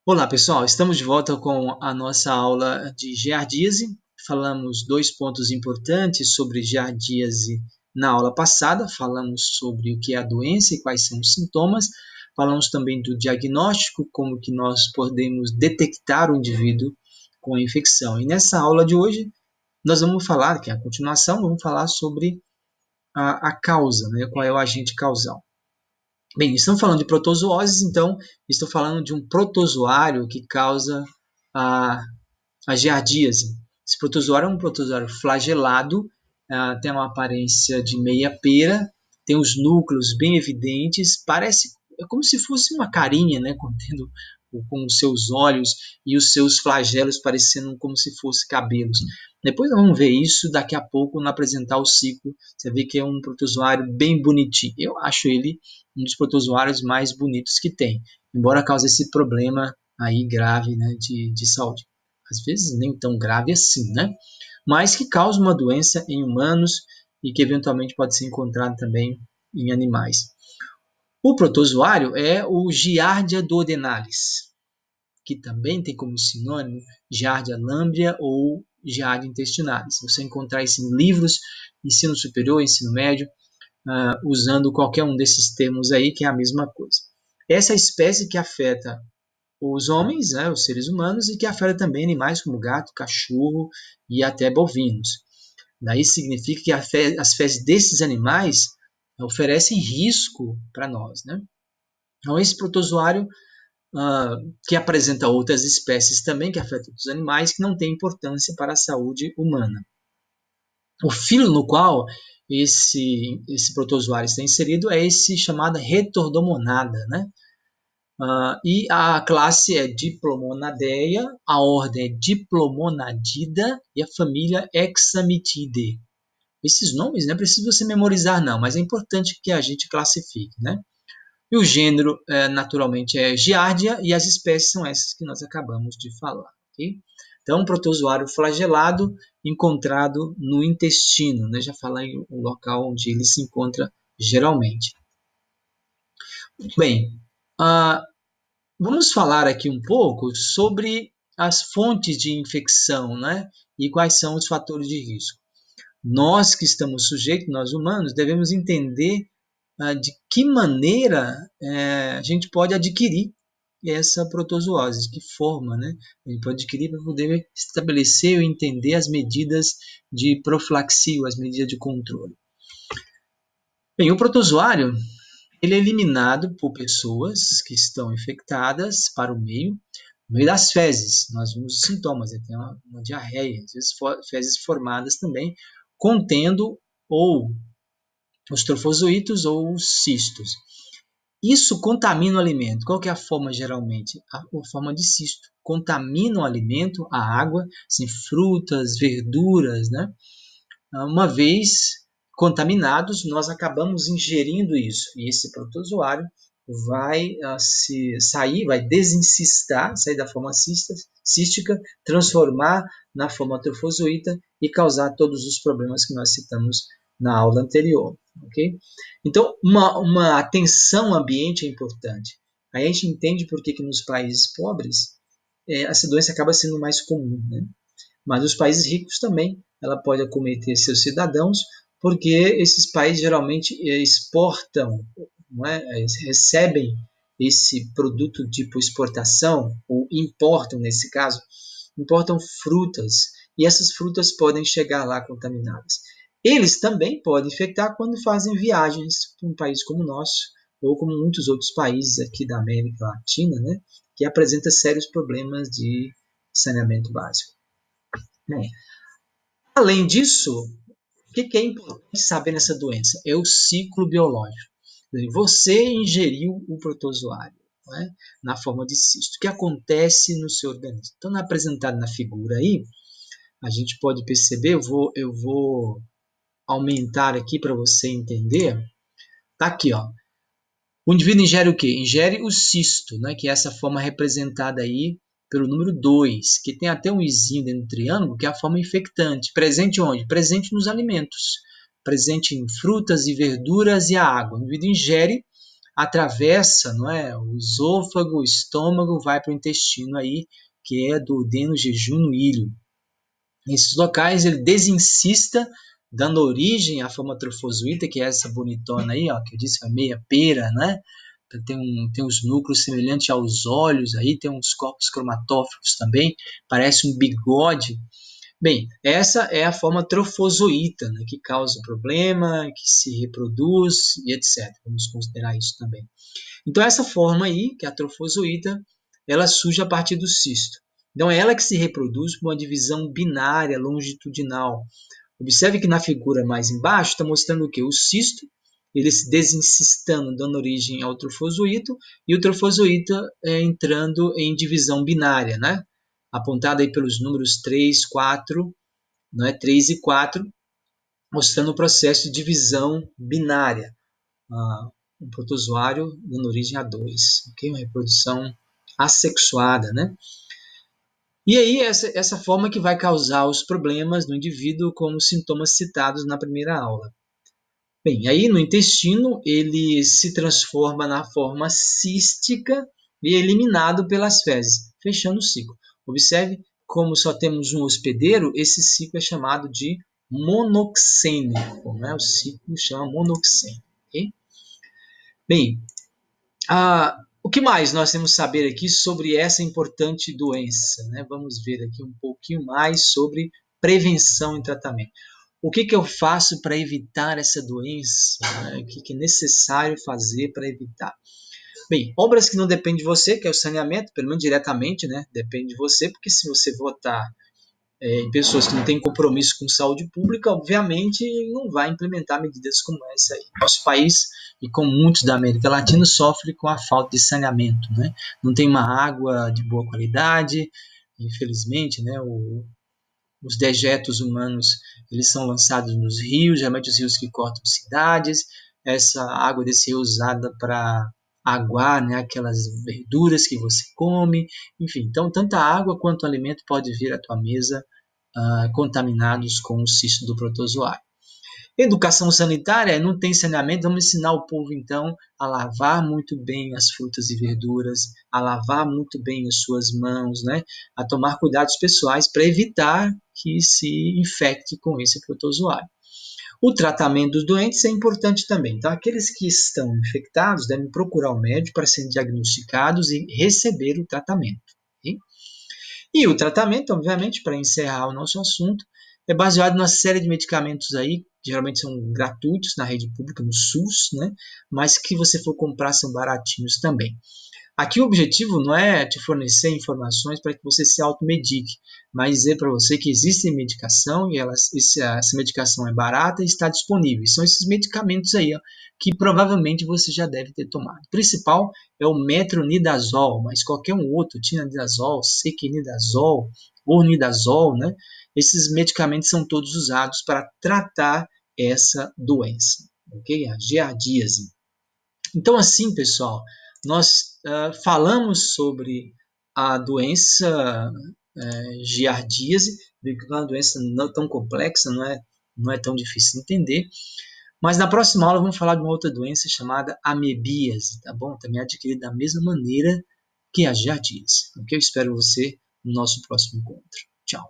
Olá, pessoal. Estamos de volta com a nossa aula de giardíase. Falamos dois pontos importantes sobre giardíase na aula passada. Falamos sobre o que é a doença e quais são os sintomas. Falamos também do diagnóstico, como que nós podemos detectar o indivíduo com a infecção. E nessa aula de hoje, nós vamos falar, que é a continuação, vamos falar sobre a causa, né? Qual é o agente causal. Bem, estamos falando de protozooses, então estou falando de um protozoário que causa a, a giardíase. Esse protozoário é um protozoário flagelado, tem uma aparência de meia pera, tem os núcleos bem evidentes, parece é como se fosse uma carinha, né, contendo com os seus olhos e os seus flagelos parecendo como se fossem cabelos. Depois nós vamos ver isso daqui a pouco, no apresentar o ciclo. Você vê que é um protozoário bem bonitinho. Eu acho ele um dos protozoários mais bonitos que tem, embora cause esse problema aí grave, né, de saúde. Às vezes nem tão grave assim, né? Mas que causa uma doença em humanos e que eventualmente pode ser encontrado também em animais. O protozoário é o Giardia duodenalis, que também tem como sinônimo Giardia lamblia ou Giardia intestinalis. Você encontrar isso em livros, ensino superior, ensino médio, usando qualquer um desses termos aí, que é a mesma coisa. Essa espécie que afeta os homens, né, os seres humanos, e que afeta também animais como gato, cachorro e até bovinos. Daí significa que as fezes desses animais oferecem risco para nós, né? Então, esse protozoário, que apresenta outras espécies também que afetam os animais, que não tem importância para a saúde humana. O filo no qual esse protozoário está inserido é esse chamado retordomonada, né? E a classe é Diplomonadeia, a ordem é Diplomonadida e a família Hexametidae. Esses nomes não é preciso você memorizar não, mas é importante que a gente classifique, né? E o gênero, naturalmente, é Giardia e as espécies são essas que nós acabamos de falar, ok? Então, um protozoário flagelado encontrado no intestino, né? Já falei o local onde ele se encontra geralmente. Bem, vamos falar aqui um pouco sobre as fontes de infecção, né? E quais são os fatores de risco. Nós que estamos sujeitos, nós humanos, devemos entender de que maneira a gente pode adquirir essa protozoose, de que forma, né? A gente pode adquirir para poder estabelecer ou entender as medidas de profilaxia, as medidas de controle. Bem, o protozoário ele é eliminado por pessoas que estão infectadas para o meio, no meio das fezes. Nós vimos os sintomas, ele tem uma diarreia, às vezes fezes formadas também, contendo ou os trofozoítos ou os cistos. Isso contamina o alimento. Qual que é a forma geralmente? A forma de cisto. Contamina o alimento, a água, assim, frutas, verduras, né? Uma vez contaminados, nós acabamos ingerindo isso. E esse protozoário vai se sair, vai desencistar, sair da forma cística, transformar na forma trofozoíta e causar todos os problemas que nós citamos na aula anterior. Okay? Então, uma atenção ao ambiente é importante. Aí a gente entende por que nos países pobres essa doença acaba sendo mais comum, né? Mas nos países ricos também ela pode acometer seus cidadãos, porque esses países geralmente exportam, não é? Recebem esse produto tipo exportação, ou importam nesse caso, importam frutas, e essas frutas podem chegar lá contaminadas. Eles também podem infectar quando fazem viagens para um país como o nosso, ou como muitos outros países aqui da América Latina, né, que apresenta sérios problemas de saneamento básico. Bem, além disso, o que é importante saber nessa doença? É o ciclo biológico. Você ingeriu o protozoário, né, na forma de cisto. O que acontece no seu organismo? Então, apresentado na figura aí, a gente pode perceber, eu vou aumentar aqui para você entender. Tá aqui, ó. O indivíduo ingere o quê? Ingere o cisto, né, que é essa forma representada aí pelo número 2, que tem até um izinho dentro do triângulo, que é a forma infectante. Presente onde? Presente nos alimentos. Presente em frutas e verduras e a água. O indivíduo ingere atravessa, não é, o esôfago, o estômago, vai para o intestino aí, que é duodeno, jejum, ilho. Nesses locais ele desincista, dando origem à forma trofozoíta, que é essa bonitona aí, ó, que eu disse que é meia pera, né? Tem uns núcleos semelhantes aos olhos, aí tem uns corpos cromatófagos também, parece um bigode. Bem, essa é a forma trofozoíta, né, que causa problema, que se reproduz e etc. Vamos considerar isso também. Então, essa forma aí, que é a trofozoíta, ela surge a partir do cisto. Então, é ela que se reproduz por uma divisão binária longitudinal. Observe que na figura mais embaixo está mostrando o quê? O cisto, ele se desincistando, dando origem ao trofozoito, e o trofozoito entrando em divisão binária, né? Apontado aí pelos números 3, 4, não é? 3 e 4, mostrando o processo de divisão binária. Um protozoário dando origem a dois, ok? Uma reprodução assexuada, né? E aí, essa forma que vai causar os problemas no indivíduo, como os sintomas citados na primeira aula. Bem, aí no intestino, ele se transforma na forma cística e é eliminado pelas fezes, fechando o ciclo. Observe como só temos um hospedeiro, esse ciclo é chamado de monoxênico, né? O ciclo chama monoxênico, ok? Bem, o que mais nós temos que saber aqui sobre essa importante doença, né? Vamos ver aqui um pouquinho mais sobre prevenção e tratamento. O que eu faço para evitar essa doença? Né? O que é necessário fazer para evitar? Bem, obras que não dependem de você, que é o saneamento, pelo menos diretamente, né? Depende de você, porque se você votar em pessoas que não têm compromisso com saúde pública, obviamente não vai implementar medidas como essa aí. Nosso país, e como muitos da América Latina, sofre com a falta de saneamento, né? Não tem uma água de boa qualidade, infelizmente, né? Os dejetos humanos, eles são lançados nos rios, geralmente os rios que cortam cidades. Essa água desse rio é usada para aguar, né, aquelas verduras que você come. Enfim, então tanto a água quanto o alimento pode vir à tua mesa contaminados com o cisto do protozoário. Educação sanitária, não tem saneamento, vamos ensinar o povo então a lavar muito bem as frutas e verduras, a lavar muito bem as suas mãos, né? A tomar cuidados pessoais para evitar que se infecte com esse protozoário. O tratamento dos doentes é importante também. Então, aqueles que estão infectados devem procurar o médico para serem diagnosticados e receber o tratamento. Okay? E o tratamento, obviamente, para encerrar o nosso assunto, é baseado numa série de medicamentos aí, que geralmente são gratuitos na rede pública, no SUS, né? Mas que você for comprar são baratinhos também. Aqui o objetivo não é te fornecer informações para que você se automedique, mas dizer para você que existe medicação e essa medicação é barata e está disponível. São esses medicamentos aí ó, que provavelmente você já deve ter tomado. O principal é o metronidazol, mas qualquer um outro, tinidazol, sequinidazol, ornidazol, né? Esses medicamentos são todos usados para tratar essa doença, ok? A giardíase. Então, assim, pessoal, nós falamos sobre a doença giardíase, que é uma doença não tão complexa, não é tão difícil de entender. Mas na próxima aula vamos falar de uma outra doença chamada amebíase, tá bom? Também adquirida da mesma maneira que a giardíase. Ok? Eu espero você no nosso próximo encontro. Tchau.